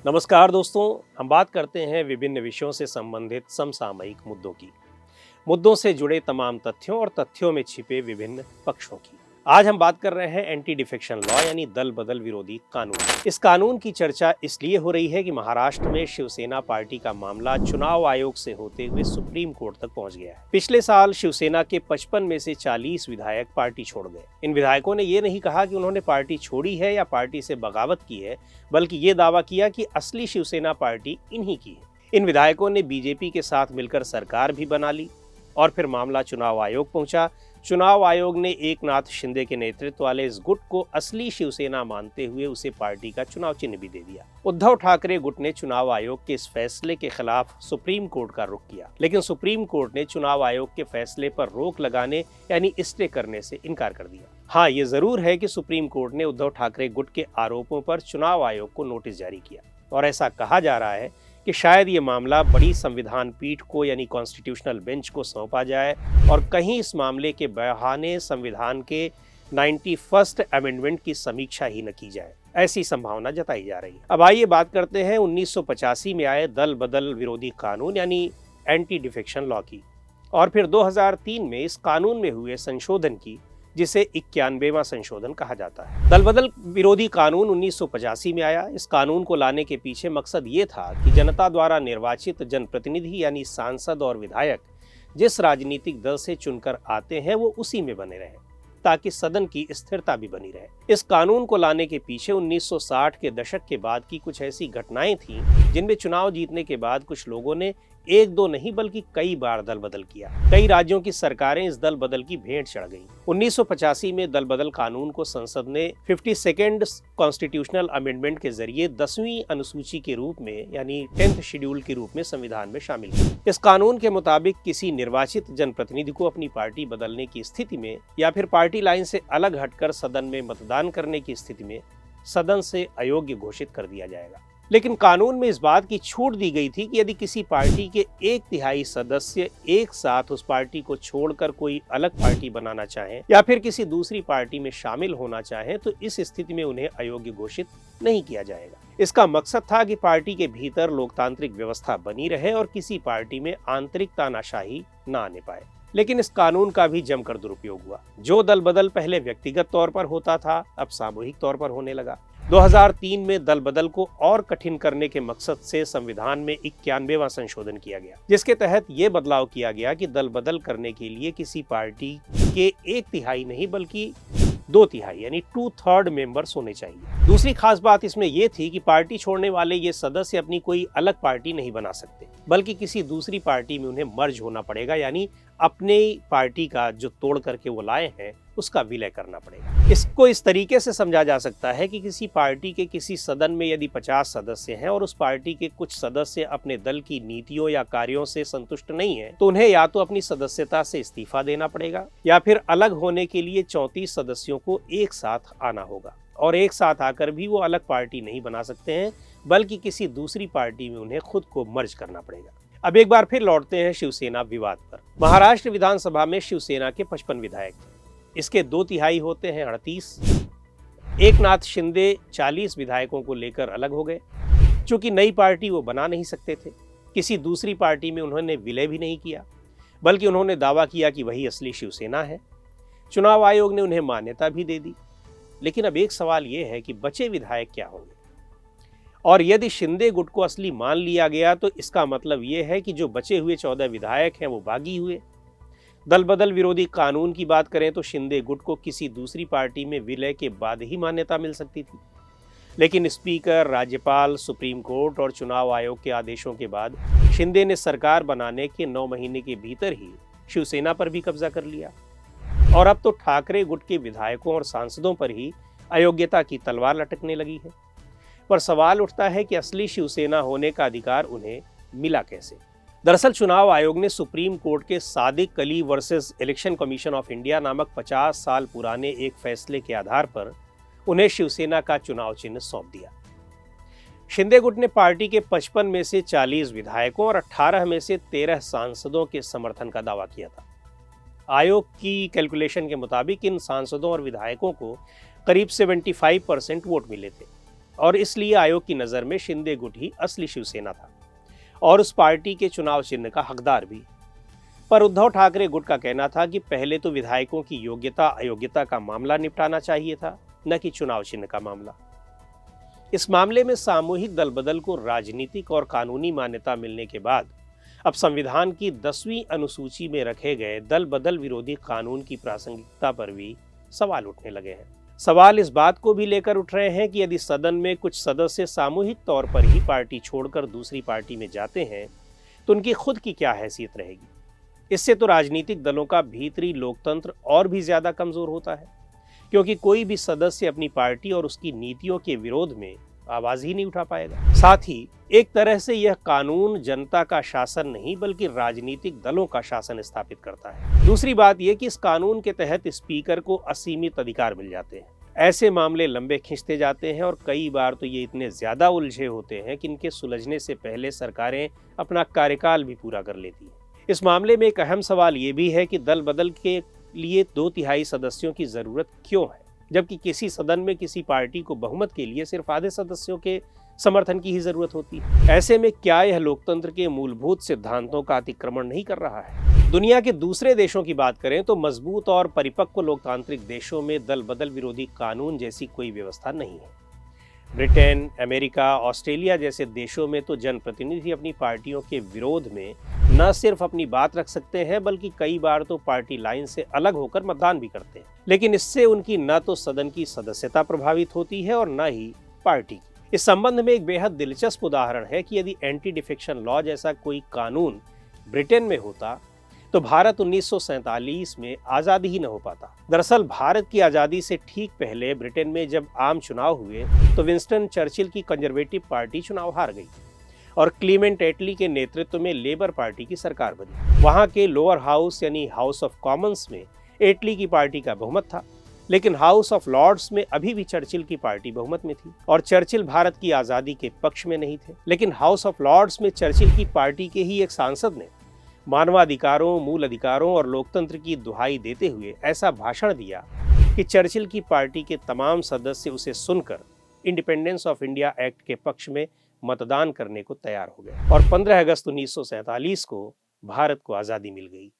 नमस्कार दोस्तों, हम बात करते हैं विभिन्न विषयों से संबंधित समसामयिक मुद्दों से जुड़े तमाम तथ्यों और तथ्यों में छिपे विभिन्न पक्षों की। आज हम बात कर रहे हैं एंटी डिफेक्शन लॉ यानी दल बदल विरोधी कानून। इस कानून की चर्चा इसलिए हो रही है कि महाराष्ट्र में शिवसेना पार्टी का मामला चुनाव आयोग से होते हुए सुप्रीम कोर्ट तक पहुंच गया है। पिछले साल शिवसेना के 55 में से 40 विधायक पार्टी छोड़ गए। इन विधायकों ने ये नहीं कहा कि उन्होंने पार्टी छोड़ी है या पार्टी से बगावत की है, बल्कि ये दावा किया कि असली शिवसेना पार्टी इन्हीं की है। इन विधायकों ने बीजेपी के साथ मिलकर सरकार भी बना ली और फिर मामला चुनाव आयोग पहुंचा। चुनाव आयोग ने एकनाथ शिंदे के नेतृत्व वाले इस गुट को असली शिवसेना मानते हुए उसे पार्टी का चुनाव चिन्ह भी दे दिया। उद्धव ठाकरे गुट ने चुनाव आयोग के इस फैसले के खिलाफ सुप्रीम कोर्ट का रुख किया, लेकिन सुप्रीम कोर्ट ने चुनाव आयोग के फैसले पर रोक लगाने यानी स्टे करने से इनकार कर दिया। हाँ, ये जरूर है कि सुप्रीम कोर्ट ने उद्धव ठाकरे गुट के आरोपों पर चुनाव आयोग को नोटिस जारी किया और ऐसा कहा जा रहा है कि शायद ये मामला बड़ी संविधान पीठ को यानी कॉन्स्टिट्यूशनल बेंच को सौंपा जाए और कहीं इस मामले के बहाने संविधान के 91st अमेंडमेंट की समीक्षा ही न की जाए, ऐसी संभावना जताई जा रही है। अब आइए बात करते हैं 1985 में आए दल बदल विरोधी कानून यानी एंटी डिफेक्शन लॉ की और फिर 2003 में इस कानून में हुए संशोधन की, जिसे 91वां संशोधन कहा जाता है। दल बदल विरोधी कानून 1985 में आया। इस कानून को लाने के पीछे मकसद ये था कि जनता द्वारा निर्वाचित जनप्रतिनिधि यानी सांसद और विधायक जिस राजनीतिक दल से चुनकर आते हैं वो उसी में बने रहें, ताकि सदन की स्थिरता भी बनी रहे। इस कानून को लाने के पीछे 1960 के दशक के बाद की कुछ ऐसी घटनाएं थीं जिनमें चुनाव जीतने के बाद कुछ लोगों ने एक दो नहीं बल्कि कई बार दल बदल किया। कई राज्यों की सरकारें इस दल बदल की भेंट चढ़ गईं। 1985 में दल बदल कानून को संसद ने 52nd कॉन्स्टिट्यूशनल अमेंडमेंट के जरिए 10वीं अनुसूची के रूप में यानी 10th शेड्यूल के रूप में संविधान में शामिल किया। इस कानून के मुताबिक किसी निर्वाचित जनप्रतिनिधि को अपनी पार्टी बदलने की स्थिति में या फिर पार्टी लाइन से अलग हटकर सदन में मतदान करने की स्थिति में सदन से अयोग्य घोषित कर दिया जाएगा। लेकिन कानून में इस बात की छूट दी गई थी कि यदि किसी पार्टी के 1/3 सदस्य एक साथ उस पार्टी को छोड़कर कोई अलग पार्टी बनाना चाहें या फिर किसी दूसरी पार्टी में शामिल होना चाहें तो इस स्थिति में उन्हें अयोग्य घोषित नहीं किया जाएगा। इसका मकसद था कि पार्टी के भीतर लोकतांत्रिक व्यवस्था बनी रहे और किसी पार्टी में आंतरिक तानाशाही न आने पाए। लेकिन इस कानून का भी जमकर दुरुपयोग हुआ। जो दल बदल पहले व्यक्तिगत तौर पर होता था, अब सामूहिक तौर पर होने लगा। 2003 में दल बदल को और कठिन करने के मकसद से संविधान में 91वां संशोधन किया गया, जिसके तहत ये बदलाव किया गया कि दल बदल करने के लिए किसी पार्टी के 1/3 नहीं बल्कि 2/3 यानी 2/3 मेंबर्स होने चाहिए। दूसरी खास बात इसमें यह थी कि पार्टी छोड़ने वाले ये सदस्य अपनी कोई अलग पार्टी नहीं बना सकते, बल्कि किसी दूसरी पार्टी में उन्हें मर्ज होना पड़ेगा, यानी अपने पार्टी का जो तोड़ करके वो लाए हैं उसका विलय करना पड़ेगा। इसको इस तरीके से समझा जा सकता है कि किसी पार्टी के किसी सदन में यदि 50 सदस्य हैं और उस पार्टी के कुछ सदस्य अपने दल की नीतियों या कार्यों से संतुष्ट नहीं हैं, तो उन्हें या तो अपनी सदस्यता से इस्तीफा देना पड़ेगा या फिर अलग होने के लिए 34 सदस्यों को एक साथ आना होगा और एक साथ आकर भी वो अलग पार्टी नहीं बना सकते हैं, बल्कि किसी दूसरी पार्टी में उन्हें खुद को मर्ज करना पड़ेगा। अब एक बार फिर लौटते हैं शिवसेना विवाद पर। महाराष्ट्र विधानसभा में शिवसेना के 55 विधायक थे। इसके 2/3 होते हैं 38। एकनाथ शिंदे 40 विधायकों को लेकर अलग हो गए। चूंकि नई पार्टी वो बना नहीं सकते थे, किसी दूसरी पार्टी में उन्होंने विलय भी नहीं किया, बल्कि उन्होंने दावा किया कि वही असली शिवसेना है। चुनाव आयोग ने उन्हें मान्यता भी दे दी। लेकिन अब एक सवाल ये है कि बचे विधायक क्या होंगे, और यदि शिंदे गुट को असली मान लिया गया तो इसका मतलब ये है कि जो बचे हुए 14 विधायक हैं वो बागी हुए। दल बदल विरोधी कानून की बात करें तो शिंदे गुट को किसी दूसरी पार्टी में विलय के बाद ही मान्यता मिल सकती थी, लेकिन स्पीकर, राज्यपाल, सुप्रीम कोर्ट और चुनाव आयोग के आदेशों के बाद शिंदे ने सरकार बनाने के 9 महीने के भीतर ही शिवसेना पर भी कब्जा कर लिया और अब तो ठाकरे गुट के विधायकों और सांसदों पर ही अयोग्यता की तलवार लटकने लगी है। पर सवाल उठता है कि असली शिवसेना होने का अधिकार उन्हें मिला कैसे। दरअसल चुनाव आयोग ने सुप्रीम कोर्ट के Sadiq Ali versus election commission of India नामक 50 साल पुराने एक फैसले के आधार पर उन्हें शिवसेना का चुनाव चिन्ह सौंप दिया। शिंदे गुट ने पार्टी के 55 में से 40 विधायकों और 18 में से 13 सांसदों के समर्थन का दावा किया था। आयोग की कैलकुलेशन के मुताबिक इन सांसदों और विधायकों को करीब 75% वोट मिले थे। और इसलिए आयोग की नज़र में शिंदे गुट ही असली शिवसेना था और उस पार्टी के चुनाव चिन्ह का हकदार भी। पर उद्धव ठाकरे गुट का कहना था कि पहले तो विधायकों की योग्यता अयोग्यता का मामला निपटाना चाहिए था, न कि चुनाव चिन्ह का मामला। इस मामले में सामूहिक दल बदल को राजनीतिक और कानूनी मान्यता मिलने के बाद अब संविधान की 10वीं अनुसूची में रखे गए दल बदल विरोधी कानून की प्रासंगिकता पर भी सवाल उठने लगे हैं। सवाल इस बात को भी लेकर उठ रहे हैं कि यदि सदन में कुछ सदस्य सामूहिक तौर पर ही पार्टी छोड़कर दूसरी पार्टी में जाते हैं तो उनकी खुद की क्या हैसियत रहेगी। इससे तो राजनीतिक दलों का भीतरी लोकतंत्र और भी ज्यादा कमजोर होता है, क्योंकि कोई भी सदस्य अपनी पार्टी और उसकी नीतियों के विरोध में आवाज ही नहीं उठा पाएगा। साथ ही एक तरह से यह कानून जनता का शासन नहीं बल्कि राजनीतिक दलों का शासन स्थापित करता है। दूसरी बात यह कि इस कानून के तहत स्पीकर को असीमित अधिकार मिल जाते हैं। ऐसे मामले लंबे खींचते जाते हैं और कई बार तो ये इतने ज्यादा उलझे होते हैं कि इनके सुलझने से पहले सरकारें अपना कार्यकाल भी पूरा कर लेती हैं। इस मामले में एक अहम सवाल ये भी है कि दल बदल के लिए 2/3 सदस्यों की जरूरत क्यों है, जबकि किसी सदन में किसी पार्टी को बहुमत के लिए सिर्फ आधे सदस्यों के समर्थन की ही जरूरत होती है। ऐसे में क्या यह लोकतंत्र के मूलभूत सिद्धांतों का अतिक्रमण नहीं कर रहा है? दुनिया के दूसरे देशों की बात करें तो मजबूत और परिपक्व लोकतांत्रिक देशों में दल बदल विरोधी कानून जैसी कोई व्यवस्था नहीं है। ब्रिटेन, अमेरिका, ऑस्ट्रेलिया जैसे देशों में तो जनप्रतिनिधि अपनी पार्टियों के विरोध में न सिर्फ अपनी बात रख सकते हैं बल्कि कई बार तो पार्टी लाइन से अलग होकर मतदान भी करते हैं, लेकिन इससे उनकी न तो सदन की सदस्यता प्रभावित होती है और न ही पार्टी की। इस संबंध में एक बेहद दिलचस्प उदाहरण है कि यदि एंटी डिफेक्शन लॉ जैसा कोई कानून ब्रिटेन में होता तो भारत 1947 में आज़ादी ही न हो पाता। दरअसल भारत की आज़ादी से ठीक पहले ब्रिटेन में जब आम चुनाव हुए तो विंस्टन चर्चिल की कंजर्वेटिव पार्टी चुनाव हार गई और क्लीमेंट एटली के नेतृत्व में लेबर पार्टी की सरकार बनी। वहां के लोअर हाउस यानी हाउस ऑफ कॉमन्स में एटली की पार्टी का बहुमत था, लेकिन हाउस ऑफ लॉर्ड्स में अभी भी चर्चिल की पार्टी बहुमत में थी और चर्चिल भारत की आज़ादी के पक्ष में नहीं थे। लेकिन हाउस ऑफ लॉर्ड्स में चर्चिल की पार्टी के ही एक सांसद ने मानवाधिकारों, मूल अधिकारों और लोकतंत्र की दुहाई देते हुए ऐसा भाषण दिया कि चर्चिल की पार्टी के तमाम सदस्य उसे सुनकर इंडिपेंडेंस ऑफ इंडिया एक्ट के पक्ष में मतदान करने को तैयार हो गए और 15 अगस्त 1947 को भारत को आज़ादी मिल गई।